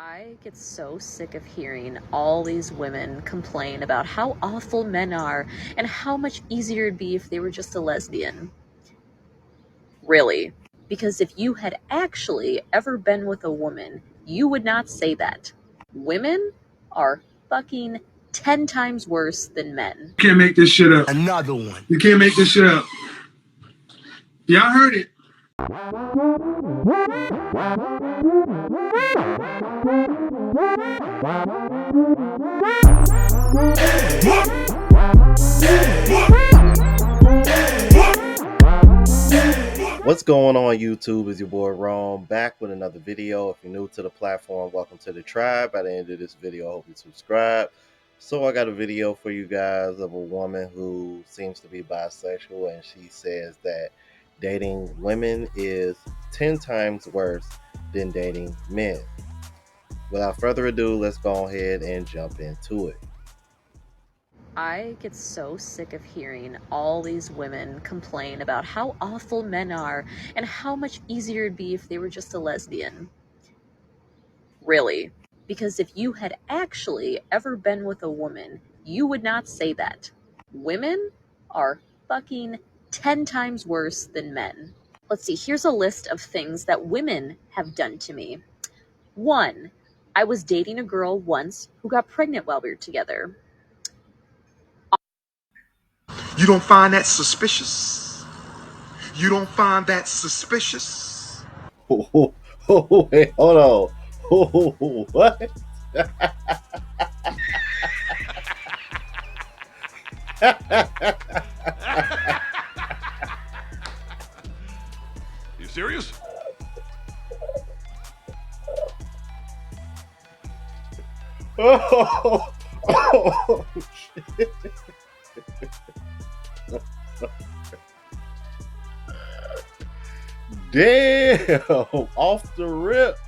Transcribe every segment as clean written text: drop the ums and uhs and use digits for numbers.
I get so sick of hearing all these women complain about how awful men are and how much easier it'd be if they were just a lesbian. Really. Because if you had actually ever been with a woman, you would not say that. Women are fucking 10 times worse than men. You can't make this shit up. Another one. You can't make this shit up. Y'all heard it. What's going on YouTube? Is your boy Rome back with another video. If you're new to the platform, welcome to the tribe. By the end of this video, I hope you subscribe. So I got a video for you guys of a woman who seems to be bisexual, and she says that dating women is 10 times worse than dating men. Without further ado, let's go ahead and jump into it. I get so sick of hearing all these women complain about how awful men are and how much easier it'd be if they were just a lesbian. Really. Because if you had actually ever been with a woman, you would not say that. Women are fucking 10 times worse than men. Let's see, here's a list of things that women have done to me. 1. I was dating a girl once who got pregnant while we were together. You don't find that suspicious? You don't find that suspicious? Wait, hold on. What? You serious? Oh, shit. Damn, off the rip.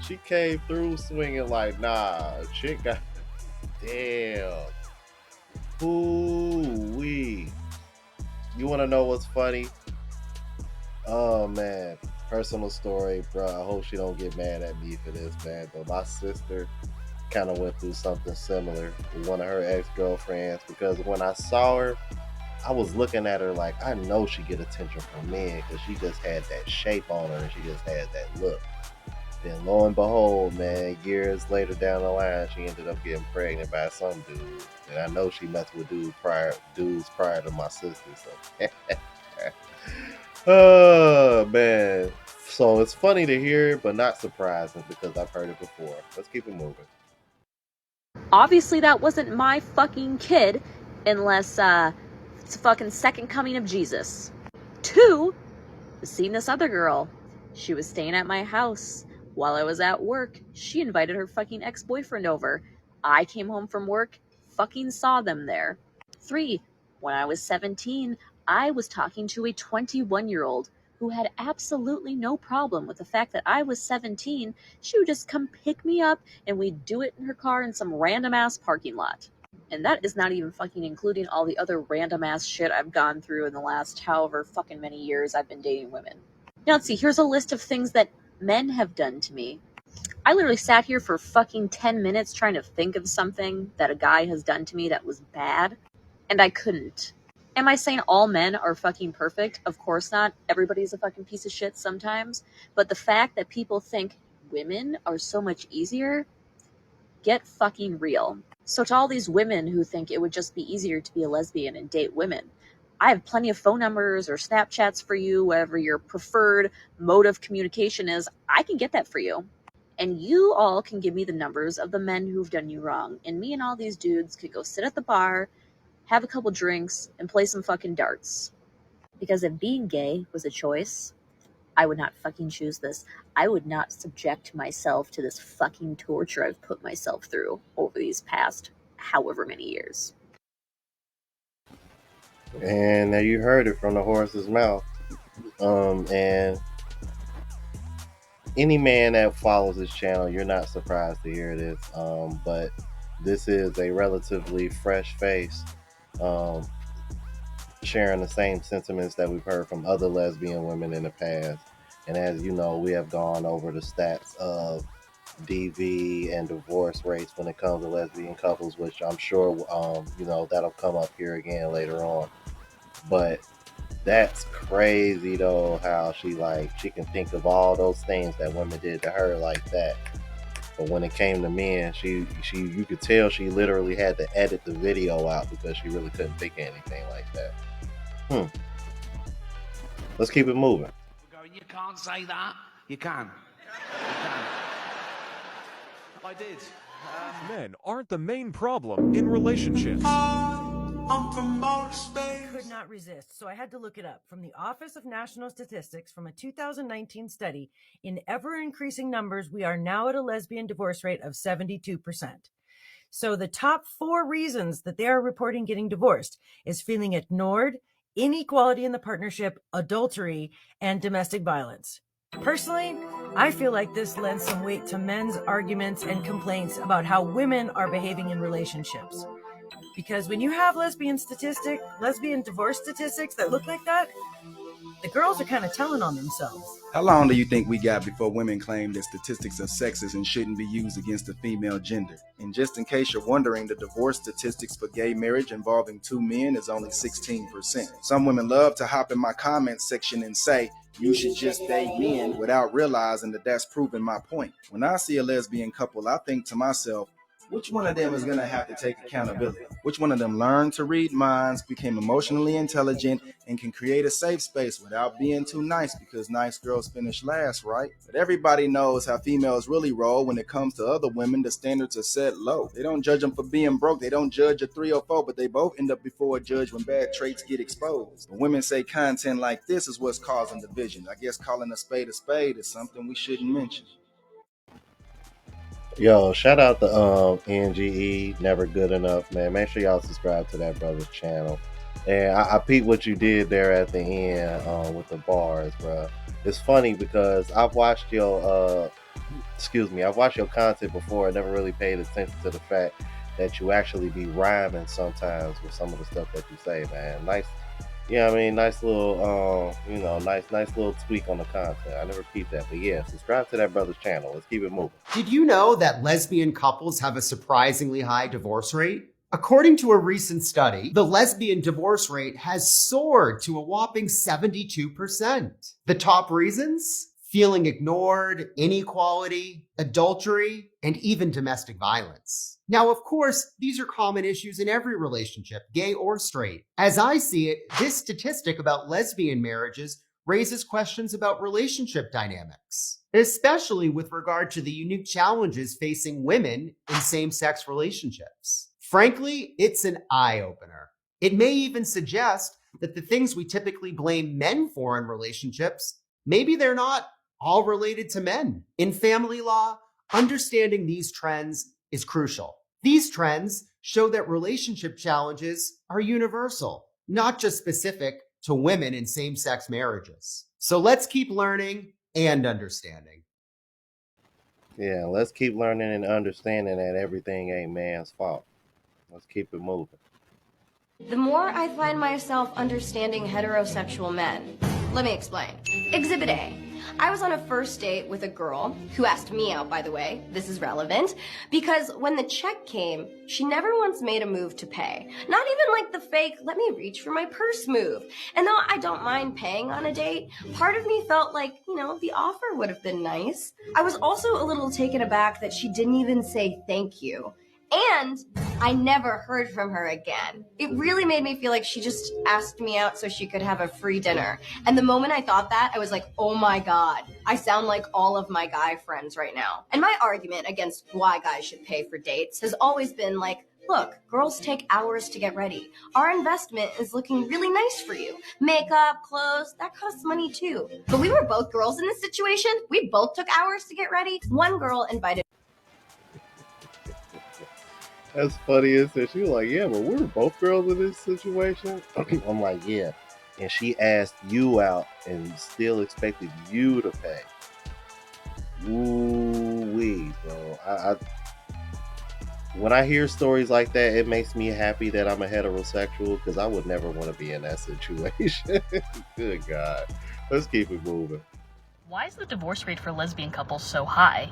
She came through swinging like, nah, chick got, damn. Ooh-wee. You want to know what's funny? Oh, man. Personal story, bro. I hope she don't get mad at me for this, man. But my sister kind of went through something similar with one of her ex-girlfriends, because when I saw her, I was looking at her like, I know she get attention from men because she just had that shape on her and she just had that look. Then lo and behold, man, years later down the line, she ended up getting pregnant by some dude. And I know she messed with dudes prior to my sister. So, oh man. So it's funny to hear, but not surprising because I've heard it before. Let's keep it moving. Obviously that wasn't my fucking kid unless it's a fucking second coming of Jesus. 2, seen this other girl. She was staying at my house while I was at work. She invited her fucking ex-boyfriend over. I came home from work, fucking saw them there. 3, when I was 17, I was talking to a 21-year-old who had absolutely no problem with the fact that I was 17. She would just come pick me up and we'd do it in her car in some random ass parking lot. And that is not even fucking including all the other random ass shit I've gone through in the last however fucking many years I've been dating women. Now let's see, here's a list of things that men have done to me. I literally sat here for fucking 10 minutes trying to think of something that a guy has done to me that was bad, and I couldn't. Am I saying all men are fucking perfect? Of course not. Everybody's a fucking piece of shit sometimes. But the fact that people think women are so much easier, get fucking real. So to all these women who think it would just be easier to be a lesbian and date women, I have plenty of phone numbers or Snapchats for you, whatever your preferred mode of communication is. I can get that for you. And you all can give me the numbers of the men who've done you wrong. And me and all these dudes could go sit at the bar, have a couple drinks, and play some fucking darts. Because if being gay was a choice, I would not fucking choose this. I would not subject myself to this fucking torture I've put myself through over these past however many years. And now you heard it from the horse's mouth. And any man that follows this channel, you're not surprised to hear this. But this is a relatively fresh face, sharing the same sentiments that we've heard from other lesbian women in the past. And as you know, we have gone over the stats of DV and divorce rates when it comes to lesbian couples, which I'm sure that'll come up here again later on. But that's crazy though, how she can think of all those things that women did to her like that. But when it came to men, she you could tell she literally had to edit the video out because she really couldn't think of anything like that. Let's keep it moving. You can't say that. You can. You can. I did. Men aren't the main problem in relationships. Could not resist, so I had to look it up. From the Office of National Statistics, from a 2019 study, in ever-increasing numbers, we are now at a lesbian divorce rate of 72%. So the top 4 reasons that they are reporting getting divorced is feeling ignored, inequality in the partnership, adultery, and domestic violence. Personally, I feel like this lends some weight to men's arguments and complaints about how women are behaving in relationships. Because when you have lesbian divorce statistics that look like that, the girls are kind of telling on themselves. How long do you think we got before women claim that statistics are sexist and shouldn't be used against the female gender? And just in case you're wondering, the divorce statistics for gay marriage involving 2 men is only 16%. Some women love to hop in my comments section and say, you should just date men, without realizing that that's proving my point. When I see a lesbian couple, I think to myself, which one of them is going to have to take accountability? Which one of them learned to read minds, became emotionally intelligent, and can create a safe space without being too nice, because nice girls finish last, right? But everybody knows how females really roll when it comes to other women. The standards are set low. They don't judge them for being broke. They don't judge a 3 or 4, but they both end up before a judge when bad traits get exposed. But women say content like this is what's causing division. I guess calling a spade is something we shouldn't mention. Yo, shout out to NGE, Never Good Enough, man. Make sure y'all subscribe to that brother's channel. And I peeped what you did there at the end with the bars, bro. It's funny because I've watched your content before. I never really paid attention to the fact that you actually be rhyming sometimes with some of the stuff that you say, man. Nice. Yeah, I mean, nice little, nice little tweak on the content. I never peeped that, but yeah, subscribe to that brother's channel. Let's keep it moving. Did you know that lesbian couples have a surprisingly high divorce rate? According to a recent study, the lesbian divorce rate has soared to a whopping 72%. The top reasons? Feeling ignored, inequality, adultery, and even domestic violence. Now, of course, these are common issues in every relationship, gay or straight. As I see it, this statistic about lesbian marriages raises questions about relationship dynamics, especially with regard to the unique challenges facing women in same-sex relationships. Frankly, it's an eye-opener. It may even suggest that the things we typically blame men for in relationships, maybe they're not all related to men. In family law, understanding these trends is crucial. These trends show that relationship challenges are universal, not just specific to women in same-sex marriages. So let's keep learning and understanding. Yeah, let's keep learning and understanding that everything ain't man's fault. Let's keep it moving. The more I find myself understanding heterosexual men. Let me explain. Exhibit A. I was on a first date with a girl who asked me out, by the way. This is relevant because when the check came, she never once made a move to pay. Not even like the fake, let me reach for my purse move. And though I don't mind paying on a date, part of me felt like, the offer would have been nice. I was also a little taken aback that she didn't even say thank you. And I never heard from her again. It really made me feel like she just asked me out so she could have a free dinner. And the moment I thought that, I was like, oh my God, I sound like all of my guy friends right now. And my argument against why guys should pay for dates has always been like, look, girls take hours to get ready. Our investment is looking really nice for you. Makeup, clothes, that costs money too. But we were both girls in this situation. We both took hours to get ready. One girl invited. That's funny as that. She was like, yeah, but we were both girls in this situation. I'm like, yeah. And she asked you out and still expected you to pay. Ooh-wee, bro. When I hear stories like that, it makes me happy that I'm a heterosexual because I would never want to be in that situation. Good God. Let's keep it moving. Why is the divorce rate for lesbian couples so high?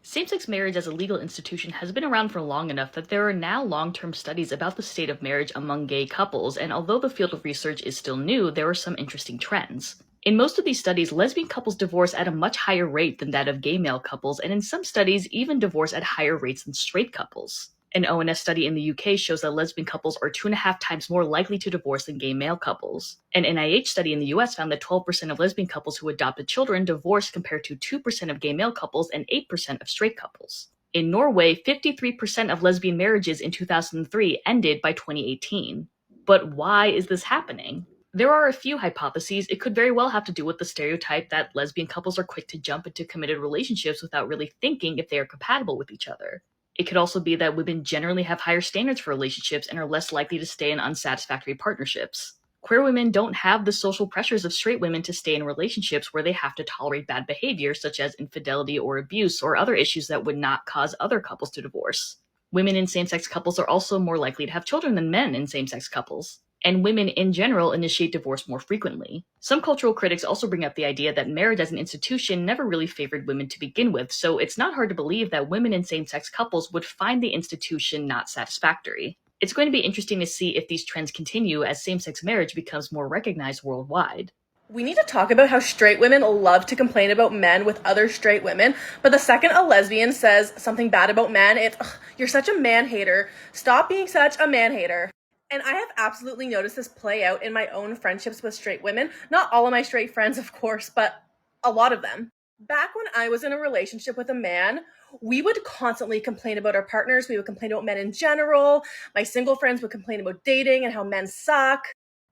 Same-sex marriage as a legal institution has been around for long enough that there are now long-term studies about the state of marriage among gay couples, and although the field of research is still new, there are some interesting trends. In most of these studies, lesbian couples divorce at a much higher rate than that of gay male couples, and in some studies, even divorce at higher rates than straight couples. An ONS study in the UK shows that lesbian couples are 2.5 times more likely to divorce than gay male couples. An NIH study in the US found that 12% of lesbian couples who adopted children divorced compared to 2% of gay male couples and 8% of straight couples. In Norway, 53% of lesbian marriages in 2003 ended by 2018. But why is this happening? There are a few hypotheses. It could very well have to do with the stereotype that lesbian couples are quick to jump into committed relationships without really thinking if they are compatible with each other. It could also be that women generally have higher standards for relationships and are less likely to stay in unsatisfactory partnerships. Queer women don't have the social pressures of straight women to stay in relationships where they have to tolerate bad behavior such as infidelity or abuse or other issues that would not cause other couples to divorce. Women in same-sex couples are also more likely to have children than men in same-sex couples. And women in general initiate divorce more frequently. Some cultural critics also bring up the idea that marriage as an institution never really favored women to begin with, so it's not hard to believe that women in same-sex couples would find the institution not satisfactory. It's going to be interesting to see if these trends continue as same-sex marriage becomes more recognized worldwide. We need to talk about how straight women love to complain about men with other straight women, but the second a lesbian says something bad about men, it's, you're such a man hater. Stop being such a man hater. And I have absolutely noticed this play out in my own friendships with straight women. Not all of my straight friends, of course, but a lot of them. Back when I was in a relationship with a man, we would constantly complain about our partners. We would complain about men in general. My single friends would complain about dating and how men suck.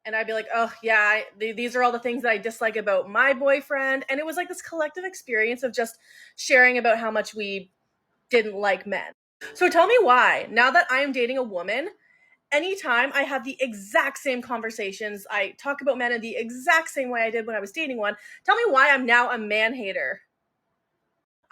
And I'd be like, oh, yeah, these are all the things that I dislike about my boyfriend. And it was like this collective experience of just sharing about how much we didn't like men. So tell me why, now that I am dating a woman, anytime I have the exact same conversations, I talk about men in the exact same way I did when I was dating one, tell me why I'm now a man hater.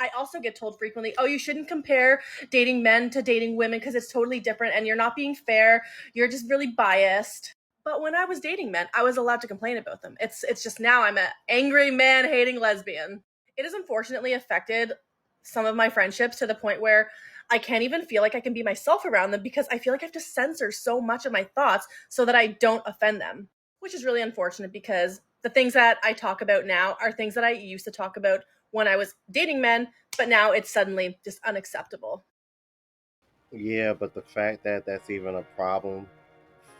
I also get told frequently, oh, you shouldn't compare dating men to dating women because it's totally different and you're not being fair. You're just really biased. But when I was dating men, I was allowed to complain about them. It's just now I'm an angry man hating lesbian. It has unfortunately affected some of my friendships to the point where I can't even feel like I can be myself around them because I feel like I have to censor so much of my thoughts so that I don't offend them, which is really unfortunate because the things that I talk about now are things that I used to talk about when I was dating men, but now it's suddenly just unacceptable. Yeah, but the fact that that's even a problem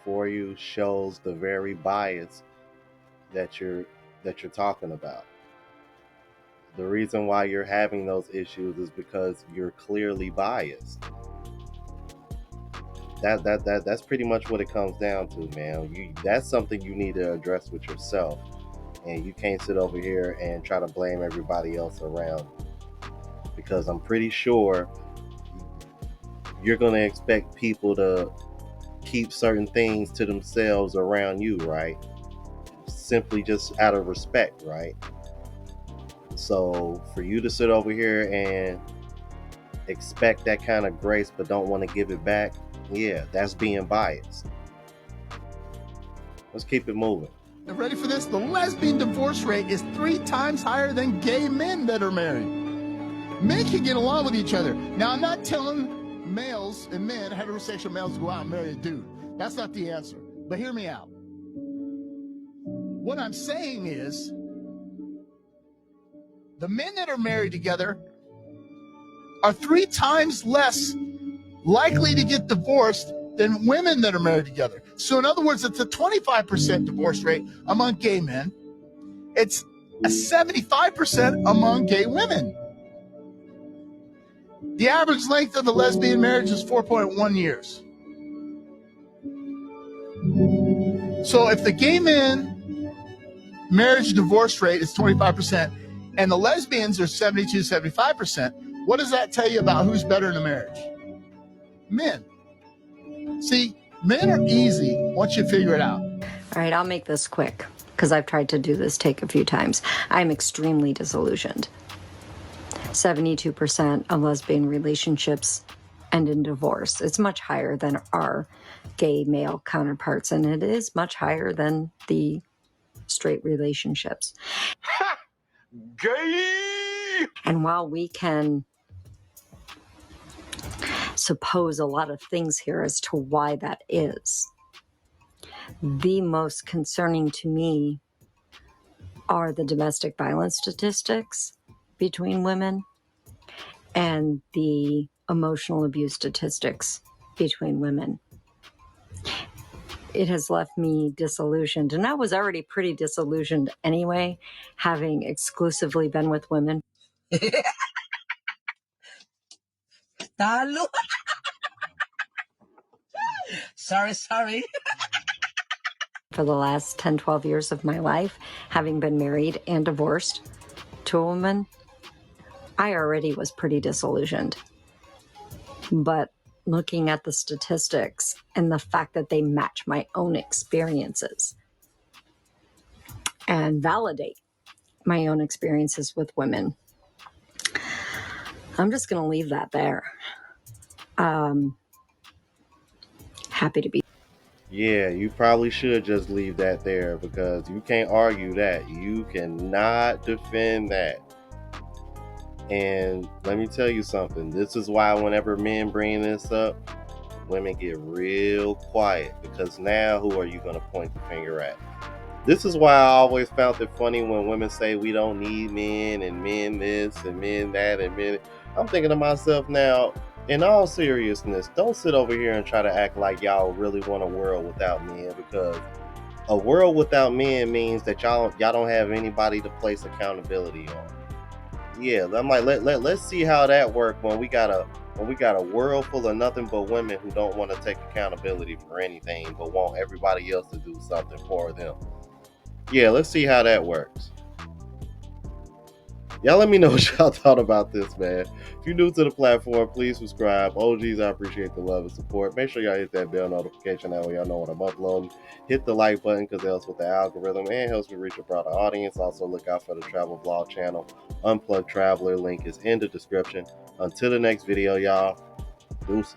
for you shows the very bias that you're talking about. The reason why you're having those issues is because you're clearly biased. That's pretty much what it comes down to, man. That's something you need to address with yourself, and you can't sit over here and try to blame everybody else around, because I'm pretty sure you're going to expect people to keep certain things to themselves around you, right? Simply just out of respect, right? So for you to sit over here and expect that kind of grace but don't want to give it back, yeah, that's being biased. Let's keep it moving. Ready for this? The lesbian divorce rate is 3 times higher than gay men that are married. Men can get along with each other. Now, I'm not telling males and men, heterosexual males, to go out and marry a dude. That's not the answer. But hear me out. What I'm saying is, the men that are married together are 3 times less likely to get divorced than women that are married together. So in other words, it's a 25% divorce rate among gay men. It's a 75% among gay women. The average length of the lesbian marriage is 4.1 years. So if the gay men marriage divorce rate is 25% and the lesbians are 72, 75%, what does that tell you about who's better in a marriage? Men. See, men are easy once you figure it out. All right, I'll make this quick because I've tried to do this take a few times. I'm extremely disillusioned. 72% of lesbian relationships end in divorce. It's much higher than our gay male counterparts, and it is much higher than the straight relationships. Ha! Gay! And while we can suppose a lot of things here as to why that is, the most concerning to me are the domestic violence statistics between women and the emotional abuse statistics between women. It has left me disillusioned, and I was already pretty disillusioned anyway, having exclusively been with women. Talo. Sorry. For the last 10, 12 years of my life, having been married and divorced to a woman, I already was pretty disillusioned. But looking at the statistics and the fact that they match my own experiences and validate my own experiences with women, I'm just going to leave that there. Happy to be. Yeah, you probably should just leave that there because you can't argue that. You cannot defend that. And let me tell you something. This is why whenever men bring this up, women get real quiet because now who are you going to point the finger at? This is why I always found it funny when women say we don't need men and men this and men that and men. I'm thinking to myself now, in all seriousness, don't sit over here and try to act like y'all really want a world without men, because a world without men means that y'all don't have anybody to place accountability on. Yeah, I'm like, let's see how that works when we got a world full of nothing but women who don't want to take accountability for anything but want everybody else to do something for them. Yeah, let's see how that works. Y'all let me know what y'all thought about this, man. If you're new to the platform, please subscribe. OGs, I appreciate the love and support. Make sure y'all hit that bell notification. That way y'all know when I'm uploading. Hit the like button because it helps with the algorithm and helps me reach a broader audience. Also, look out for the travel vlog channel, Unplugged Traveler. Link is in the description. Until the next video, y'all. Deuces.